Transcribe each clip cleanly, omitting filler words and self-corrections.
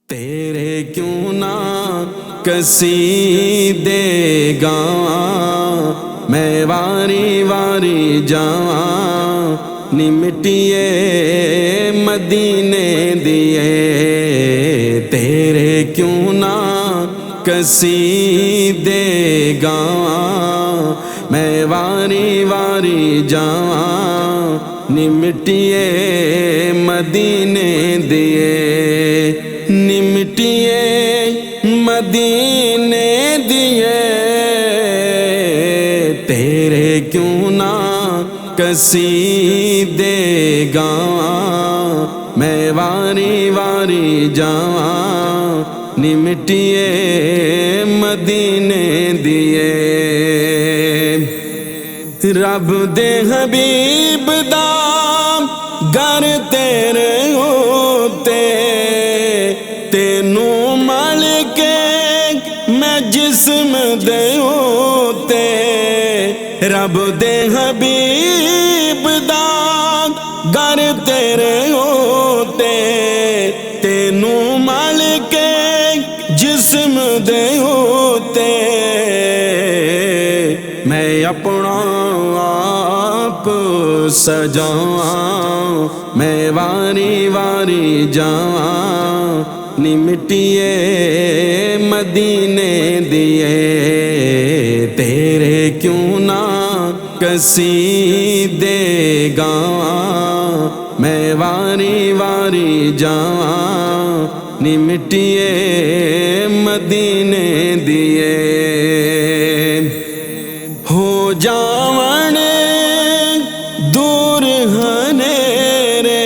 تیرے کیوں نہ قصیدے گاواں میں واری واری جاواں نی مٹیے مدینے دیے تیرے کیوں نہ قصیدے گاواں میں واری واری جاواں نی مٹیے مدینے دیے نی مٹیے مدینے دیے تیرے کیوں نہ قصیدے گاواں میں واری واری جاواں نی مٹیے مدینے دیے رب دے حبیب دا گھر تیرے ہوتے تینوں مل کے میں جسم دے ہوتے رب دے حبیب دا گھر تیرے ہوتے تینوں مل کے جسم دے ہوتے میں اپنا آپ سجاواں میں واری واری جاواں نی مٹیے مدینے دیے تیرے کیوں نہ قصیدے گاواں میں واری واری جاواں نی مٹیے مدینے دیے ہو جاون دور ہنیرے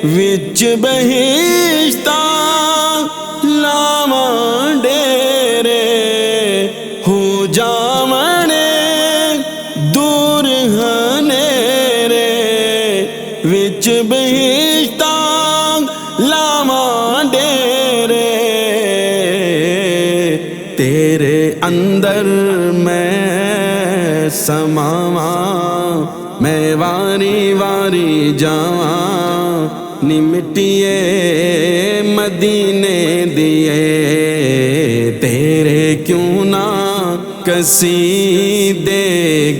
وچ بہشتاں لاواں ڈیرے ہو جاون دور ہنیرے وچ بہشتاں لاواں ڈیرے تیرے اندر میں سماواں میں واری واری جاواں نی مٹیے مدینے دیے تیرے کیوں نہ قصیدے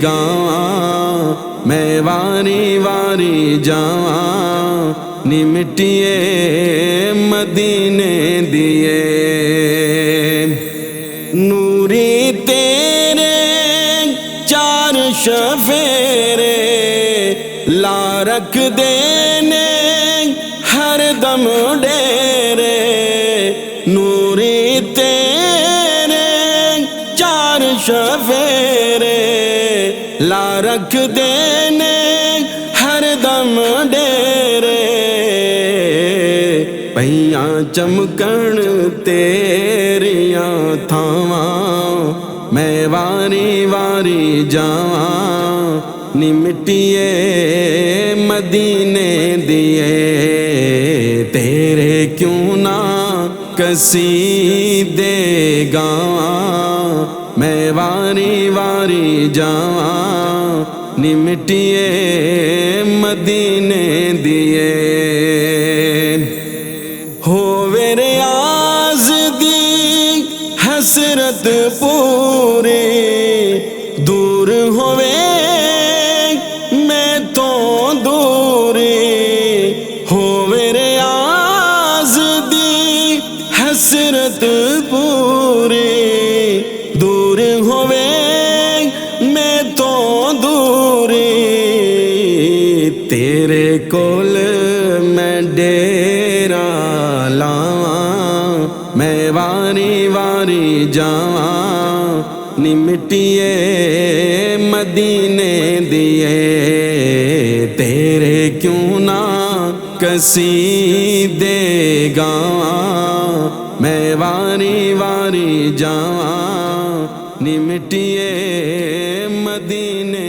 گاواں میں واری واری جاواں نی مٹیے مدینے دیے نوری تیرے چار شفیرے لا رکھ دینے ہر دم ڈیرے نوری تیرے چار شفیرے لا رکھ دینے ہر دم ڈیرے پہیاں چمکن تیریاں تھاواں میں واری واری جاواں نی مٹیے مدینے دیے تیرے کیوں نہ قصیدے گاواں میں واری واری جاواں نی مٹیے مدینے دیے ہووے ریاض دی حسرت پوری دور ہووے میں تو دوری ہووے ریاض دی حسرت پوری دور ہووے میں تو دوری تیرے کول میں ڈیرا لاواں میں واری واری جاواں نی مٹیے مدینے دیے تیرے کیوں نہ قصیدے گاواں میں واری واری جاواں نی مٹیے مدینے